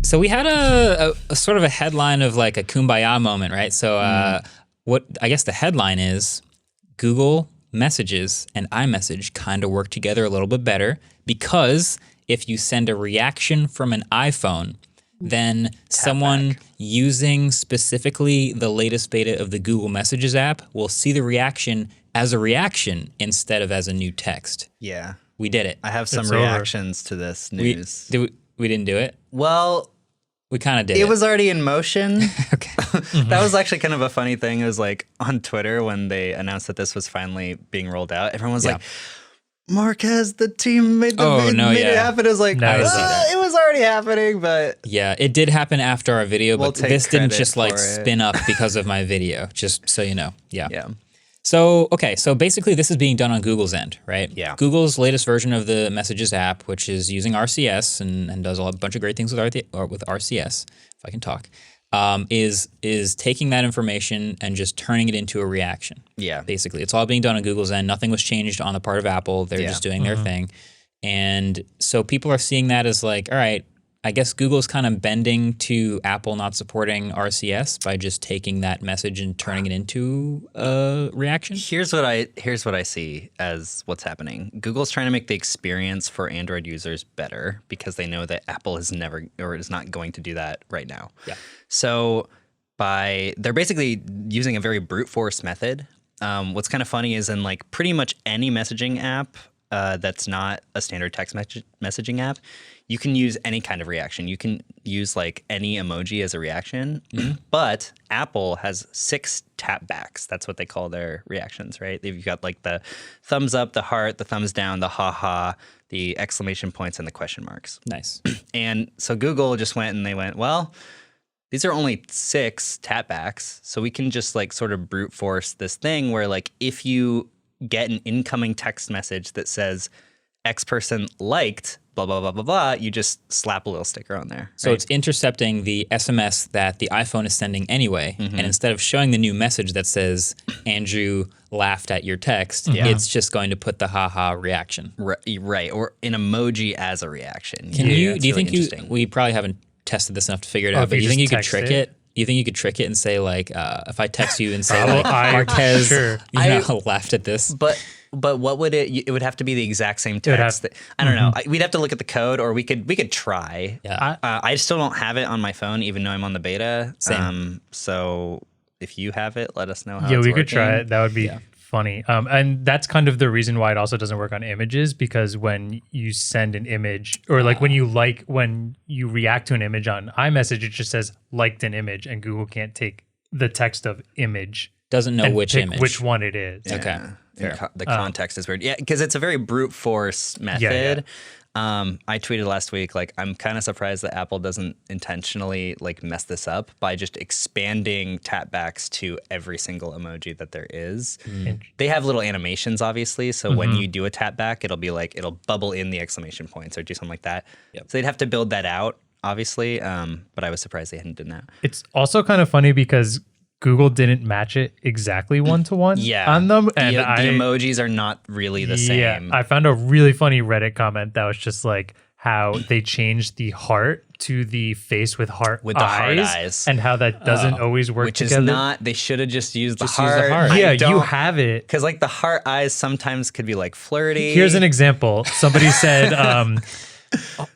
So we had a sort of a headline of like a kumbaya moment, right? So what I guess the headline is Google Messages and iMessage kind of work together a little bit better because if you send a reaction from an iPhone, then someone using specifically the latest beta of the Google Messages app will see the reaction as a reaction instead of as a new text. Yeah. We did it. I have some reactions to this news. We didn't do it? Well, we kind of did it. It was already in motion. Okay. That was actually kind of a funny thing. It was like on Twitter when they announced that this was finally being rolled out. Everyone was like, Marquez, the team made it happen. It was like, it was already happening, but... Yeah, it did happen after our video, but this didn't just like spin up because of my video, just so you know. Yeah. So, okay, so basically this is being done on Google's end, right? Yeah. Google's latest version of the Messages app, which is using RCS and does a bunch of great things with RCS, if I can talk, is taking that information and just turning it into a reaction. Yeah. Basically, it's all being done on Google's end. Nothing was changed on the part of Apple. They're just doing their thing. And so people are seeing that as like, all right, I guess Google's kind of bending to Apple not supporting RCS by just taking that message and turning it into a reaction. Here's what I see as what's happening. Google's trying to make the experience for Android users better because they know that Apple is never or is not going to do that right now. Yeah. So they're basically using a very brute force method. What's kind of funny is in like pretty much any messaging app that's not a standard text messaging app, you can use any kind of reaction. You can use like any emoji as a reaction, but Apple has 6 tapbacks. That's what they call their reactions, right? You've got like the thumbs up, the heart, the thumbs down, the ha-ha, the exclamation points, and the question marks. Nice. And so Google just went and they went, well, these are only 6 tapbacks, so we can just like sort of brute force this thing where like if you get an incoming text message that says X person liked blah, blah, blah, blah, blah, you just slap a little sticker on there. So it's intercepting the SMS that the iPhone is sending anyway. And instead of showing the new message that says, Andrew laughed at your text, it's just going to put the haha reaction. Right. Or an emoji as a reaction. Do you think we probably haven't tested this enough to figure it out, but you think you could trick it? You think you could trick it and say like, if I text you and say like, Marquez, laughed at this? But what would it would have to be the exact same text. I don't know. We'd have to look at the code, or we could try. Yeah. I still don't have it on my phone, even though I'm on the beta. Same. So if you have it, let us know how it's working. Could try it. That would be funny. And that's kind of the reason why it also doesn't work on images, because when you send an image or like when you react to an image on iMessage, it just says liked an image, and Google can't take the text of image. Doesn't know which image. Which one it is. Yeah. Okay. The context is weird. Yeah, because it's a very brute force method. I tweeted last week, like, I'm kind of surprised that Apple doesn't intentionally like mess this up by just expanding tapbacks to every single emoji that there is. They have little animations, obviously. So when you do a tapback, it'll be like, it'll bubble in the exclamation points or do something like that. So they'd have to build that out, obviously. But I was surprised they hadn't done that. It's also kind of funny because Google didn't match it exactly one-to-one on them. And the emojis are not really the same. Yeah, I found a really funny Reddit comment that was just like how they changed the heart to the face with heart with heart eyes, and how that doesn't always work together. Which is not, they should have just used the heart. Yeah, you have it. Because like the heart eyes sometimes could be like flirty. Here's an example. Somebody said,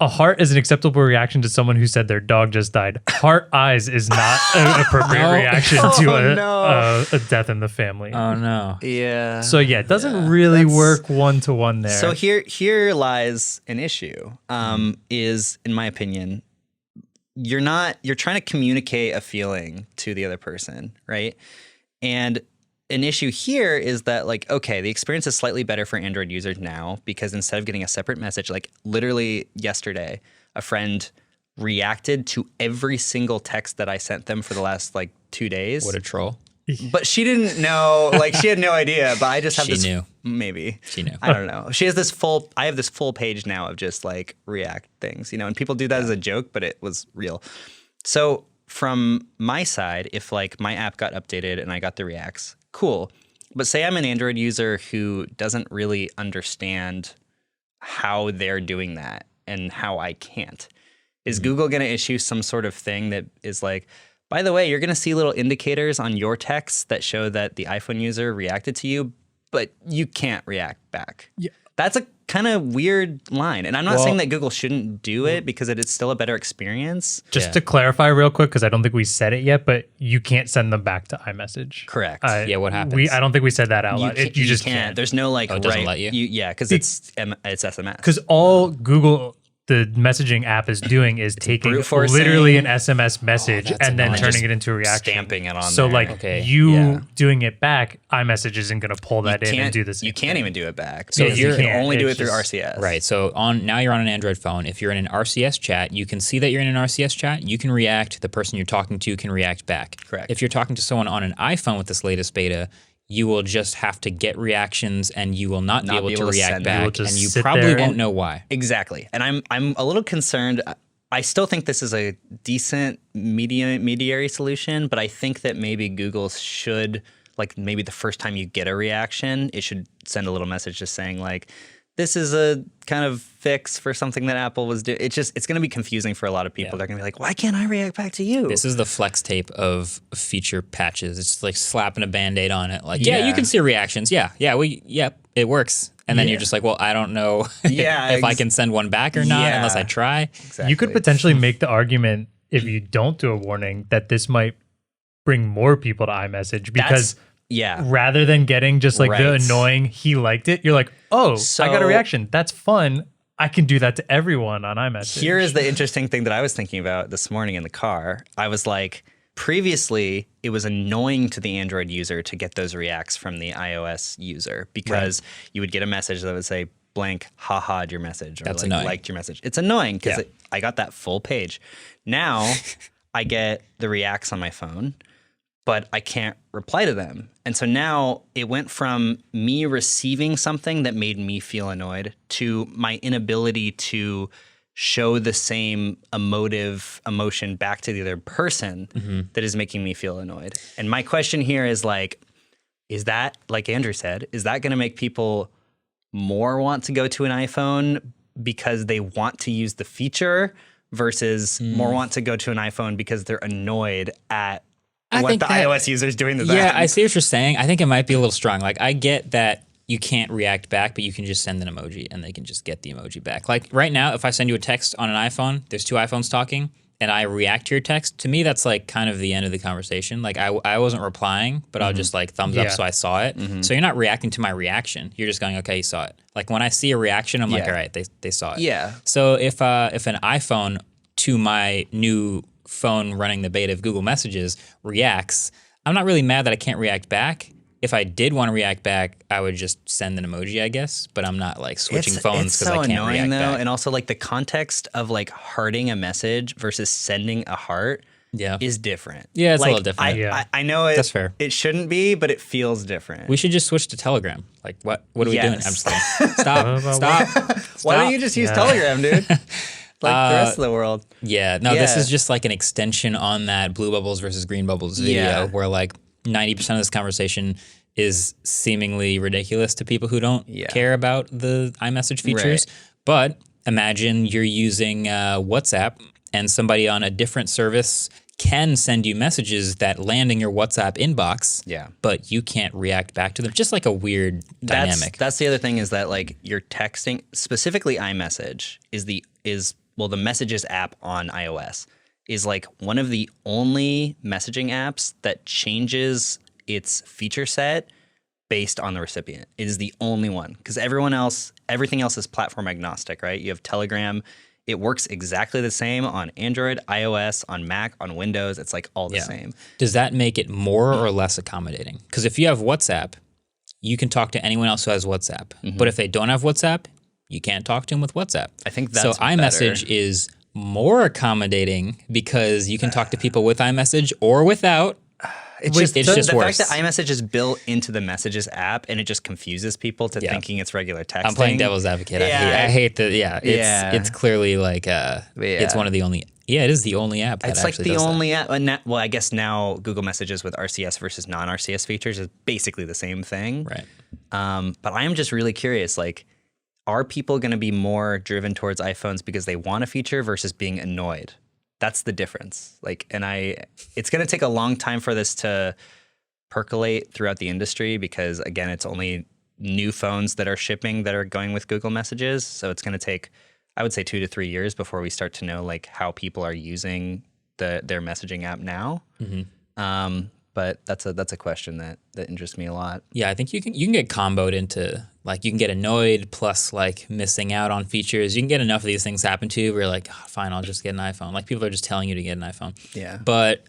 a heart is an acceptable reaction to someone who said their dog just died. Heart eyes is not an appropriate reaction to a death in the family. Oh no. Yeah. So yeah, it doesn't really work one-to-one there. So here lies an issue. Is, in my opinion, you're trying to communicate a feeling to the other person, right? And an issue here is that, like, okay, the experience is slightly better for Android users now because instead of getting a separate message, like literally yesterday, a friend reacted to every single text that I sent them for the last like 2 days. What a troll. But she didn't know, like she had no idea, but I just have She knew. Maybe. She knew. I don't know. I have this full page now of just like react things, and people do that as a joke, but it was real. So from my side, if like my app got updated and I got the reacts, cool. But say I'm an Android user who doesn't really understand how they're doing that and how I can't. Is Google going to issue some sort of thing that is like, by the way, you're going to see little indicators on your text that show that the iPhone user reacted to you, but you can't react back. Yeah. That's a kind of weird line. And I'm not saying that Google shouldn't do it because it's still a better experience. Just to clarify real quick, because I don't think we said it yet, but you can't send them back to iMessage. Correct. Yeah, what happens? I don't think we said that out loud. You just can't. There's no like, it doesn't let you? Yeah, because it's SMS. Because all Google, the messaging app is doing is taking brute forcing. literally an SMS message that's and then annoying. turning it into a reaction. Stamping it on So there. like Okay, you doing it back, iMessage isn't going to pull that in and do the same You can't thing. even do it back. So So if you you're- can can't. only do it It's through just- RCS. Right. So now you're on an Android phone. If you're in an RCS chat, you can see that you're in an RCS chat. You can react. The person you're talking to can react back. Correct. If you're talking to someone on an iPhone with this latest beta, you will just have to get reactions and you will not be able to react send it. You will back, just and you sit probably there won't and- know why. Exactly. And I'm a little concerned. I still think this is a decent mediary solution, but I think that maybe Google should, like maybe the first time you get a reaction, it should send a little message just saying like, this is a kind of fix for something that Apple was doing. It's going to be confusing for a lot of people. Yeah. They're going to be like, why can't I react back to you? This is the flex tape of feature patches. It's like slapping a Band-Aid on it. Like, yeah, Yeah. you can see reactions. Yeah, it works. And then you're just like, well, I don't know Yeah, if I can send one back or not Yeah. unless I try. Exactly. You could potentially make the argument if you don't do a warning that this might bring more people to iMessage because yeah. rather than getting just like the Right. annoying he liked it, you're like, oh, I got a So- reaction. That's fun. I can do that to everyone on iMessage. Here is the interesting thing that I was thinking about this morning in the car. I was like, previously, it was annoying to the Android user to get those reacts from the iOS user because you would get a message that would say, blank, ha-ha'd your message, or That's like, annoying. liked your message. It's annoying because Yeah. I got that full page. Now, I get the reacts on my phone, but I can't reply to them. And so now it went from me receiving something that made me feel annoyed to my inability to show the same emotion back to the other person that is making me feel annoyed. And my question here is like, is that, like Andrew said, is that going to make people more want to go to an iPhone because they want to use the feature versus more want to go to an iPhone because they're annoyed at I what think the that- iOS users doing to them? Yeah, I see what you're saying. I think it might be a little strong. Like, I get that you can't react back, but you can just send an emoji and they can just get the emoji back. Like right now, if I send you a text on an iPhone, there's two iPhones talking, and I react to your text, to me, that's like kind of the end of the conversation. Like I wasn't replying, but I'll just like thumbs up Yeah. so I saw it. So you're not reacting to my reaction. You're just going, okay, you saw it. Like when I see a reaction, I'm like, Yeah. all right, they saw it. Yeah. So if an iPhone to my new phone running the beta of Google Messages reacts, I'm not really mad that I can't react back. If I did want to react back, I would just send an emoji, I guess. But I'm not like switching phones It's because so I can't annoying react though, back. and also like the context of like hearting a message versus sending a heart Yeah. is different. Yeah, it's a like, little different. Yeah. I know it, That's fair. It shouldn't be, but it feels different. We should just switch to Telegram. Like what are we doing? I'm Yes. just kidding. Stop. Why don't you just use Telegram, dude? Like the rest of the world. Yeah, no, this Yeah. is just like an extension on that blue bubbles versus green bubbles video Yeah. where like 90% of this conversation is seemingly ridiculous to people who don't care about the iMessage features. Right. But imagine you're using WhatsApp and somebody on a different service can send you messages that land in your WhatsApp inbox, Yeah. but you can't react back to them. Just like a weird dynamic. That's the other thing is that like you're texting, specifically iMessage is the Messages app on iOS is like one of the only messaging apps that changes its feature set based on the recipient. It is the only one because everything else is platform agnostic, right? You have Telegram. It works exactly the same on Android, iOS, on Mac, on Windows. It's like all the same. Does that make it more or less accommodating? Because if you have WhatsApp, you can talk to anyone else who has WhatsApp. But if they don't have WhatsApp, you can't talk to them with WhatsApp. I think so. that's iMessage better. is more accommodating because you can talk to people with iMessage or without. It's It's just the worse. fact that iMessage is built into the Messages app and it just confuses people to thinking it's regular texting. I'm playing devil's advocate. Yeah. I hate that. Yeah, Yeah. it's clearly like it's one of the only. Yeah, it is the only app that It's like actually the does that. only app. Well, I guess now Google Messages with RCS versus non-RCS features is basically the same thing. Right. But I am just really curious. Like, are people going to be more driven towards iPhones because they want a feature versus being annoyed? That's the difference. Like, it's going to take a long time for this to percolate throughout the industry because, again, it's only new phones that are shipping that are going with Google Messages. So it's going to take, I would say, 2 to 3 years before we start to know like how people are using their messaging app now. But that's a question that interests me a lot. Yeah, I think you can get comboed into, like, you can get annoyed plus like missing out on features. You can get enough of these things happen to you where you're like, oh, fine, I'll just get an iPhone. Like, people are just telling you to get an iPhone. Yeah. But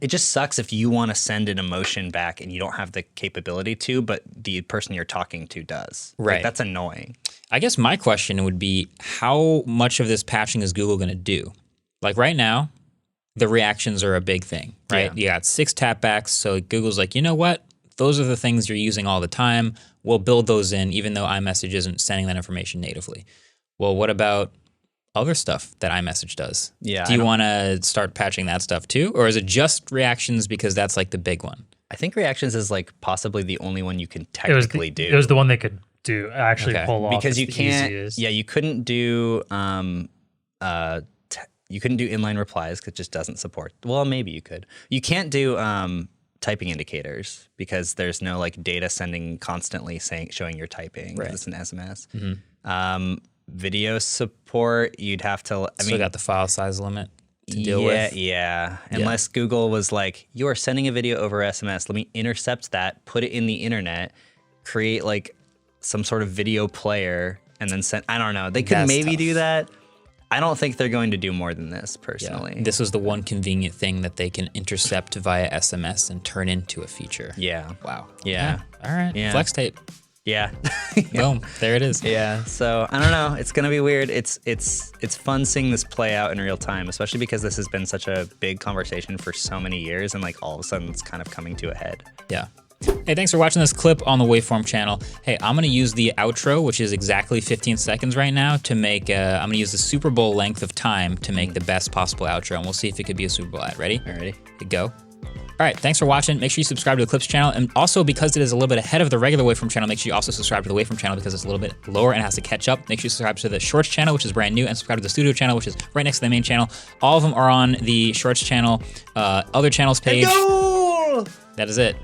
it just sucks if you want to send an emotion back and you don't have the capability to, but the person you're talking to does. Right. Like, that's annoying. I guess my question would be, how much of this patching is Google going to do? Like right now, the reactions are a big thing, right? Yeah. You got 6 tapbacks, so Google's like, you know what? Those are the things you're using all the time. We'll build those in, even though iMessage isn't sending that information natively. Well, what about other stuff that iMessage does? Yeah. Do you want to start patching that stuff too? Or is it just reactions because that's like the big one? I think reactions is like possibly the only one you can technically do. It was the one they could do, actually pull off. Because you It's the can't, easiest. you couldn't do, you couldn't do inline replies because it just doesn't support. Well, maybe you could. You can't do typing indicators because there's no like data sending constantly showing you're typing. Right. It's an SMS. Video support, you'd have to. I Still got the file size limit to deal with. Yeah. Unless Google was like, you are sending a video over SMS. Let me intercept that, put it in the internet, create like some sort of video player, and then send. I don't know. They could maybe do that. I don't think they're going to do more than this, personally. Yeah. This was the one convenient thing that they can intercept via SMS and turn into a feature. Yeah. Wow. Yeah. All right. Yeah. Flex tape. Yeah. Boom. There it is. Yeah. So I don't know. It's gonna be weird. It's fun seeing this play out in real time, especially because this has been such a big conversation for so many years, and like all of a sudden it's kind of coming to a head. Yeah. Hey, thanks for watching this clip on the Waveform channel. Hey, I'm going to use the outro, which is exactly 15 seconds right now, to make, I'm going to use the Super Bowl length of time to make the best possible outro, and we'll see if it could be a Super Bowl ad. Ready? All righty. Here we go. All right, thanks for watching. Make sure you subscribe to the Clips channel, and also because it is a little bit ahead of the regular Waveform channel, make sure you also subscribe to the Waveform channel because it's a little bit lower and has to catch up. Make sure you subscribe to the Shorts channel, which is brand new, and subscribe to the Studio channel, which is right next to the main channel. All of them are on the Shorts channel, other channels page. That is it.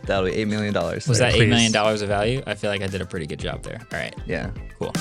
That'll be $8 million. Was that $8 million of value? I feel like I did a pretty good job there. All right. Yeah. Cool.